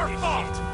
Careful!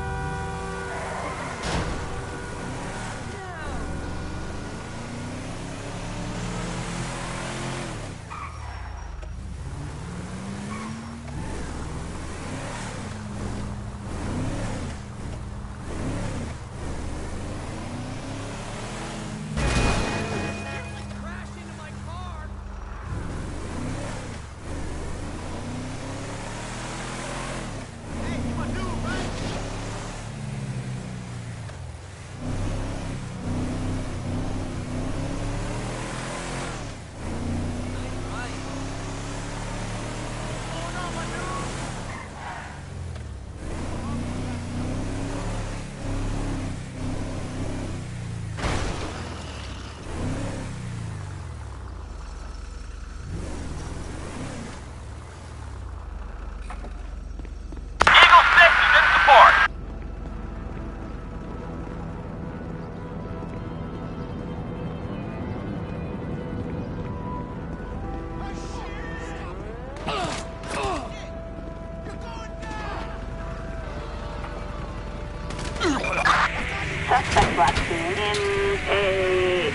Suspect last seen in a,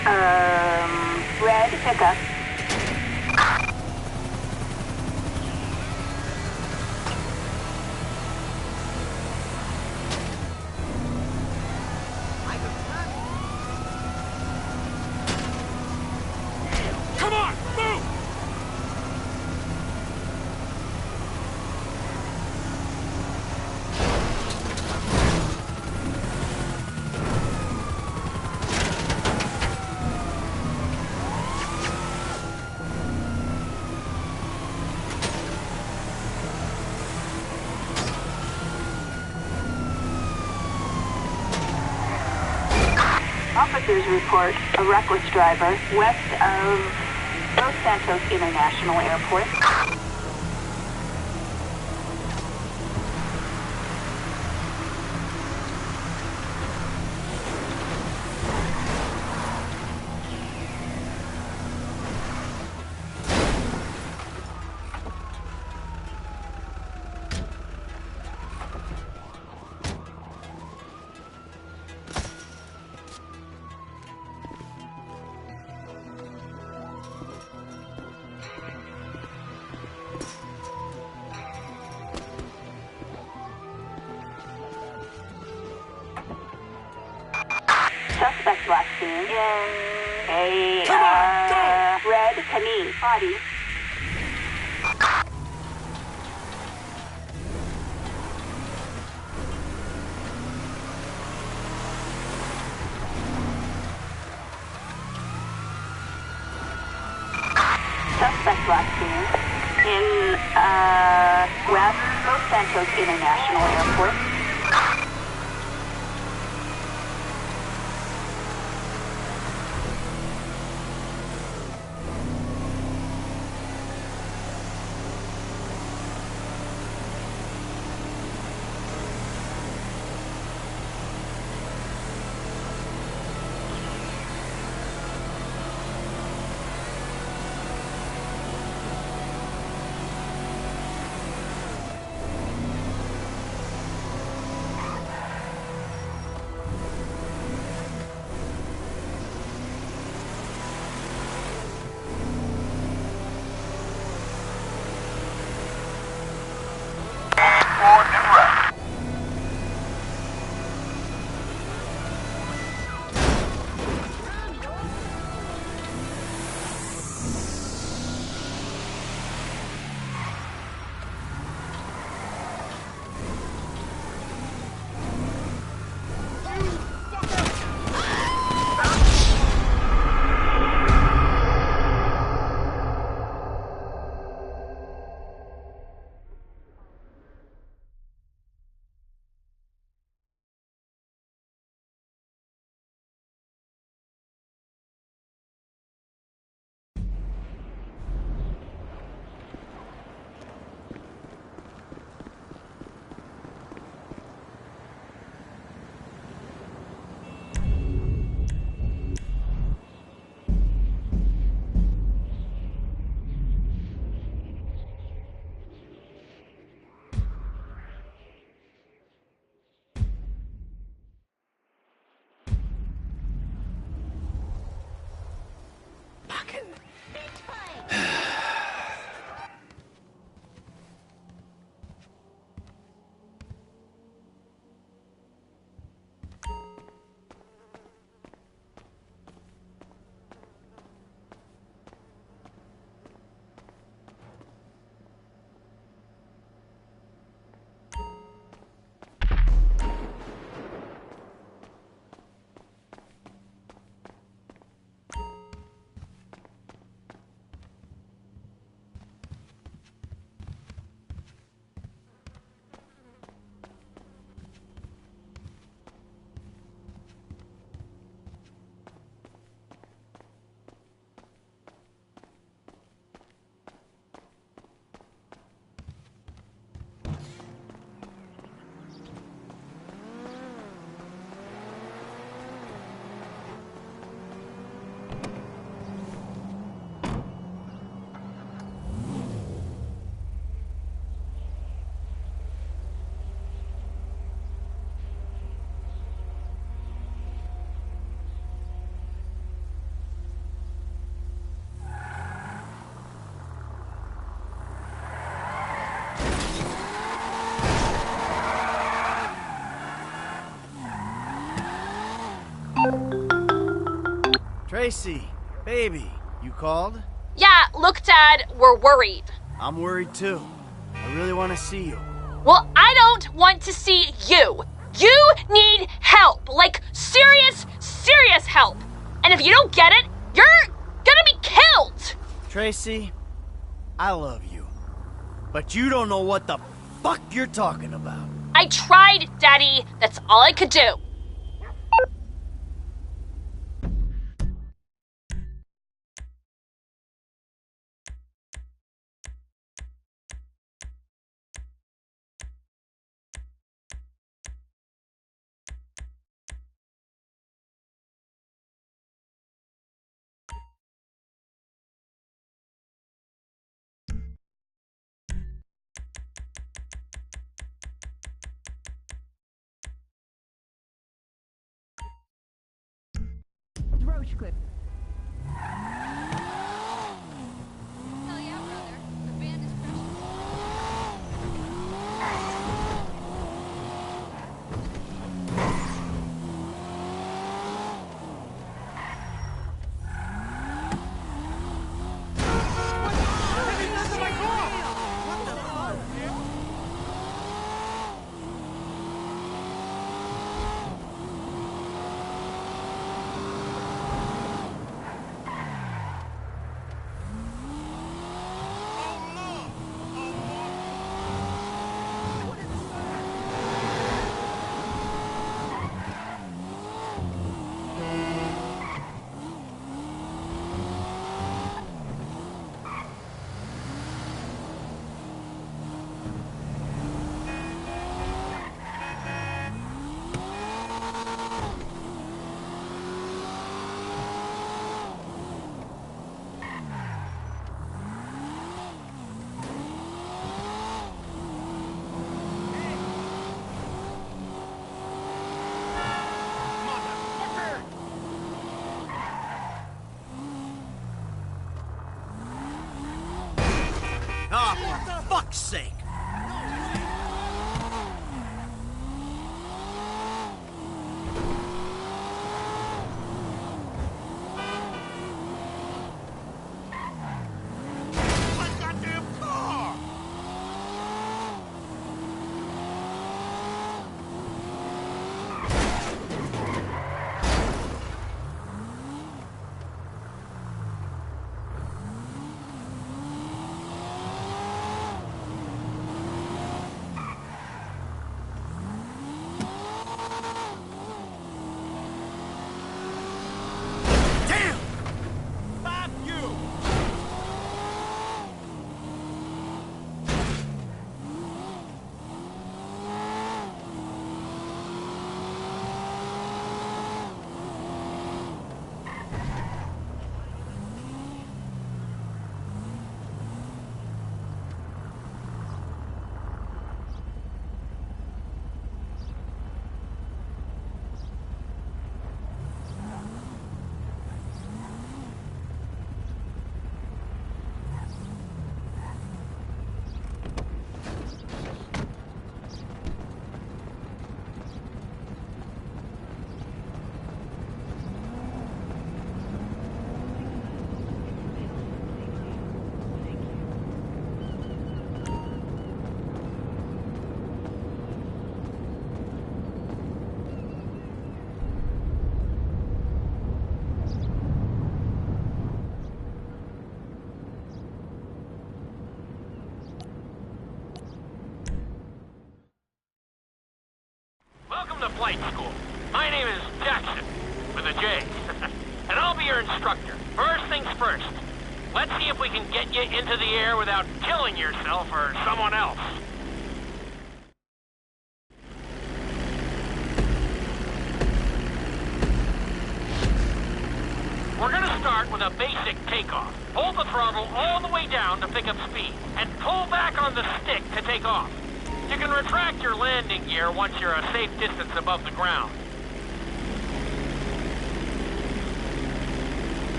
red pickup. Come on, move! Officers report a reckless driver west of Los Santos International Airport. Suspect last seen in a red Camille body. Suspect last seen in west Los Santos International Airport. Tracy, baby, you called? Yeah, look, Dad, we're worried. I'm worried too. I really want to see you. Well, I don't want to see you. You need help. Like, serious, serious help. And if you don't get it, you're gonna be killed. Tracy, I love you. But you don't know what the fuck you're talking about. I tried, Daddy. That's all I could do. Roach clip. Hell yeah, brother. The band is crushing. Oh, for fuck's sake! My goddamn car! Damn! Fuck you! Welcome to flight school. My name is Jackson, with a J. And I'll be your instructor. First things first. Let's see if we can get you into the air without killing yourself or someone else. We're gonna start with a basic takeoff. Hold the throttle all the way down to pick up speed, and pull back on the stick to take off. You can retract your landing gear once you're a safe distance above the ground.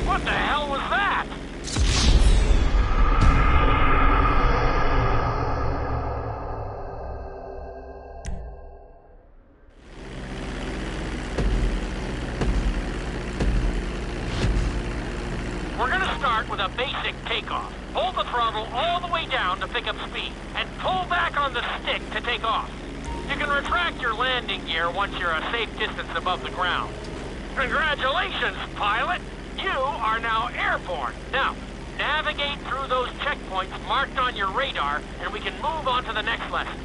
What the hell was that? start with a basic takeoff. Hold the throttle all the way down to pick up speed, and pull back on the stick to take off. You can retract your landing gear once you're a safe distance above the ground. Congratulations, pilot! You are now airborne. Now, navigate through those checkpoints marked on your radar, and we can move on to the next lesson.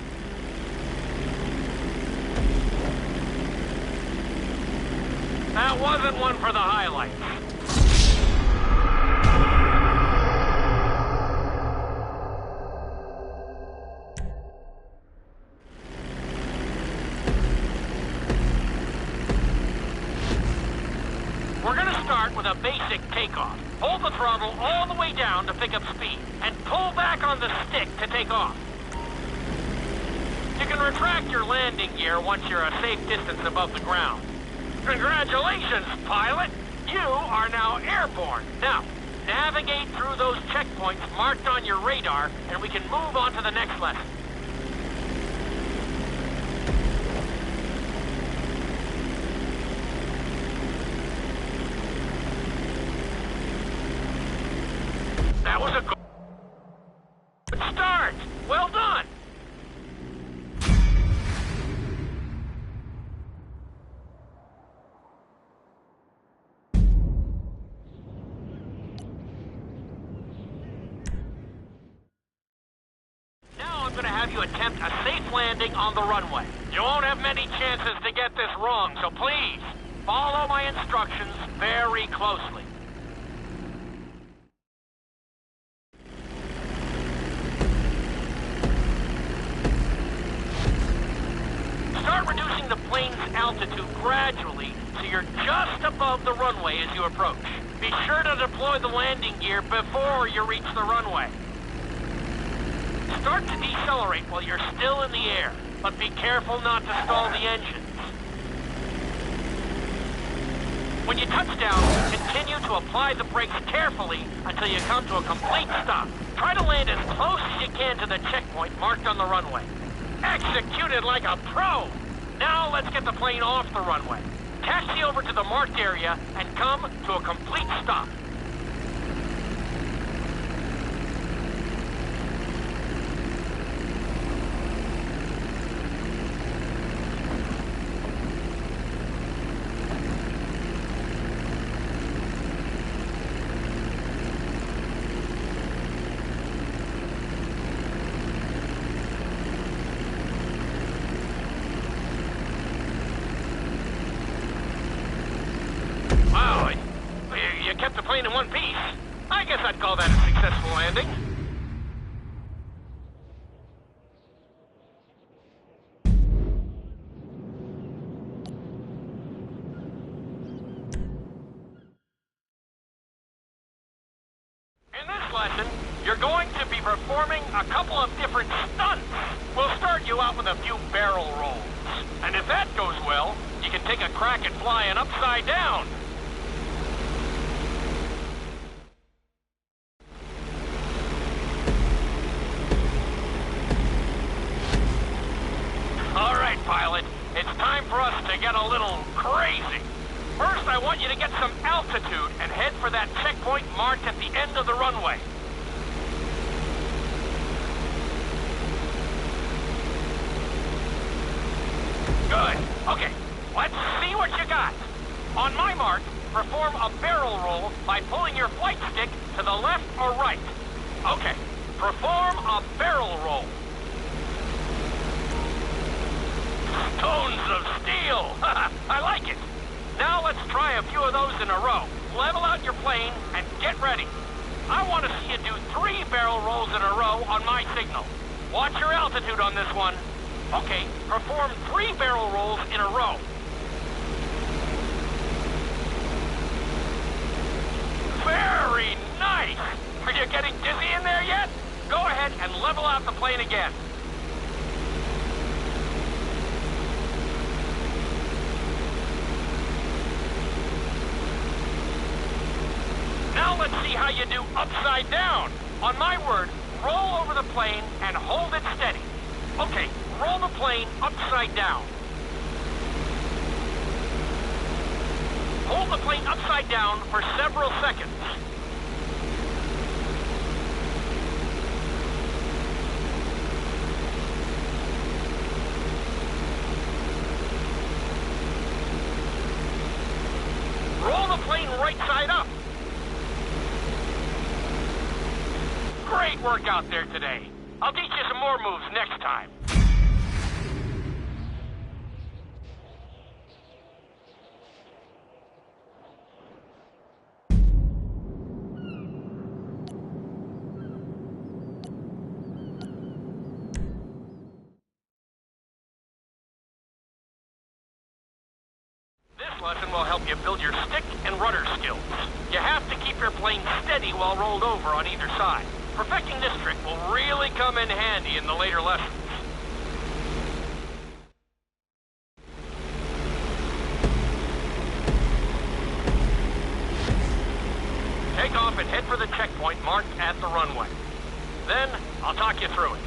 That wasn't one for the highlights. We're gonna start with a basic takeoff. Hold the throttle all the way down to pick up speed, and pull back on the stick to take off. You can retract your landing gear once you're a safe distance above the ground. Congratulations, pilot! You are now airborne. Now, navigate through those checkpoints marked on your radar, and we can move on to the next lesson. That was a good start. Well done. Now I'm going to have you attempt a safe landing on the runway. You won't have many chances to get this wrong, so please follow my instructions very closely. Start reducing the plane's altitude gradually so you're just above the runway as you approach. Be sure to deploy the landing gear before you reach the runway. Start to decelerate while you're still in the air, but be careful not to stall the engines. When you touch down, continue to apply the brakes carefully until you come to a complete stop. Try to land as close as you can to the checkpoint marked on the runway. Executed like a pro! Now let's get the plane off the runway. Taxi over to the marked area and come to a complete stop. Wow, you kept the plane in one piece. I guess I'd call that a successful landing. In this lesson, you're going to be performing a couple of different stunts. We'll start you out with a few barrel rolls. And if that goes well, you can take a crack at flying upside down. All right, pilot. It's time for us to get a little crazy. First, I want you to get some altitude and head for that checkpoint marked at the end of the runway. Good. Okay, let's see what you got. On my mark, perform a barrel roll by pulling your flight stick to the left or right. Okay, perform a barrel roll. Stones of steel! I like it. Now let's try a few of those in a row. Level out your plane and get ready. I want to see you do 3 barrel rolls in a row on my signal. Watch your altitude on this one. Okay, perform 3 barrel rolls in a row. Very nice! Are you getting dizzy in there yet? Go ahead and level out the plane again. Now let's see how you do upside down. On my word, roll over the plane and hold it steady. Okay, roll the plane upside down. Hold the plane upside down for several seconds. plane right side up. Great work out there today. I'll teach you some more moves next time. This lesson will help you build your stick and rudder skills. You have to keep your plane steady while rolled over on either side. Perfecting this trick will really come in handy in the later lessons. Take off and head for the checkpoint marked at the runway. Then, I'll talk you through it.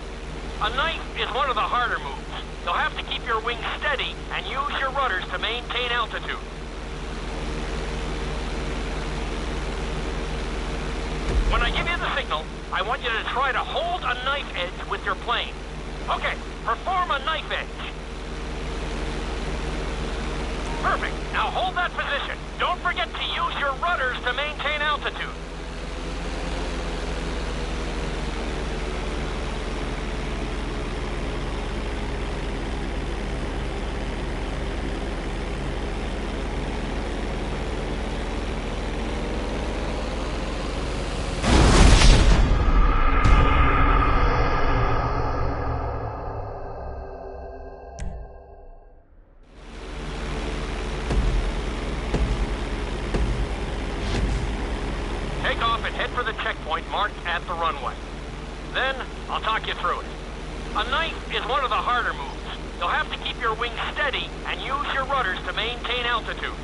A knife is one of the harder moves. You'll have to keep your wings steady and use your rudders to maintain altitude. When I give you the signal, I want you to try to hold a knife edge with your plane. Okay, perform a knife edge. Perfect. Now hold that position. Don't forget to use your rudders to maintain altitude. Take off and head for the checkpoint marked at the runway. Then, I'll talk you through it. A knife is one of the harder moves. You'll have to keep your wings steady and use your rudders to maintain altitude.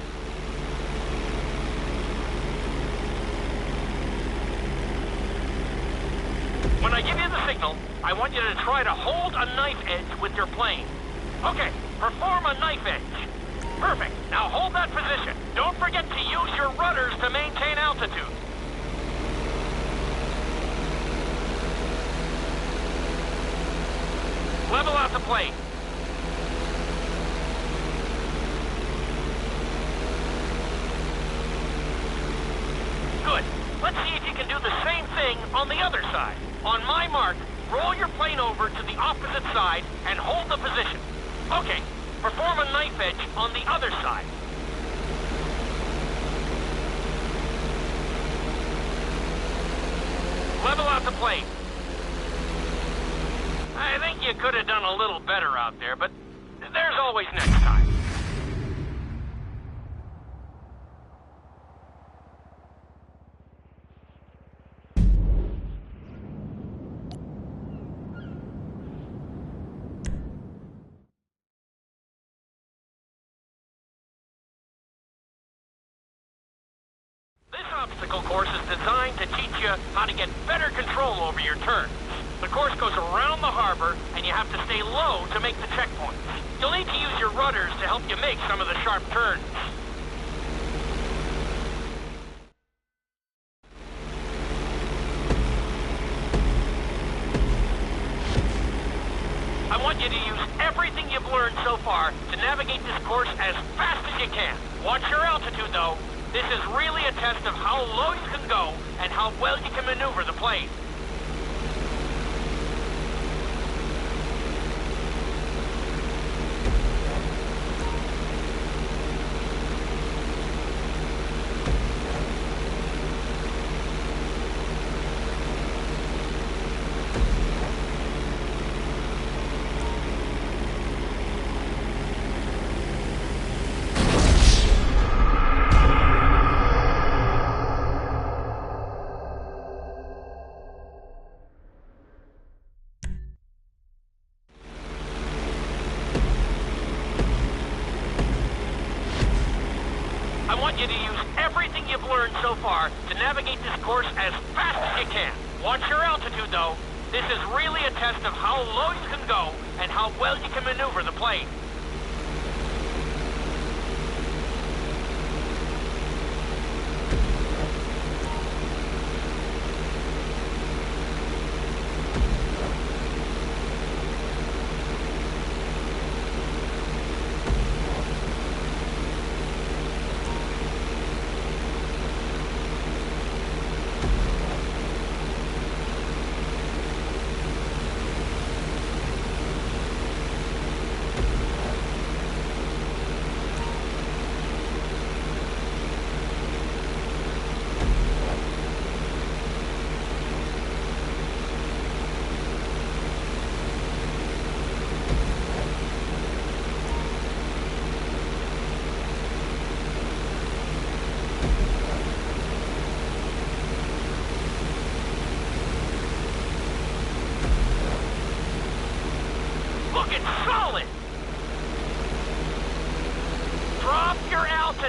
When I give you the signal, I want you to try to hold a knife edge with your plane. Okay, perform a knife edge. Perfect. Now hold that position. Don't forget to use your rudders to maintain altitude. Level out the plane. Good. Let's see if you can do the same thing on the other side. On my mark, roll your plane over to the opposite side and hold the position. Okay, perform a knife edge on the other side. Level out the plane. I think you could have done a little better out there, but there's always next time. This obstacle course is designed to teach you how to get better control over your turns. The course goes around the harbor, and you have to stay low to make the checkpoints. You'll need to use your rudders to help you make some of the sharp turns. I want you to use everything you've learned so far to navigate this course as fast as you can. Watch your altitude, though. This is really a test of how low you can go and how well you can maneuver the plane. I want you to use everything you've learned so far to navigate this course as fast as you can. Watch your altitude, though. This is really a test of how low you can go and how well you can maneuver the plane.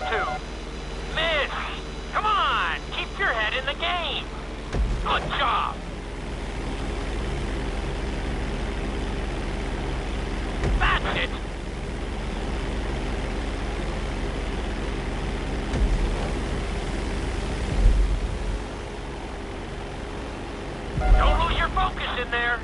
altitude. Miss. Come on, keep your head in the game. Good job. That's it. Don't lose your focus in there.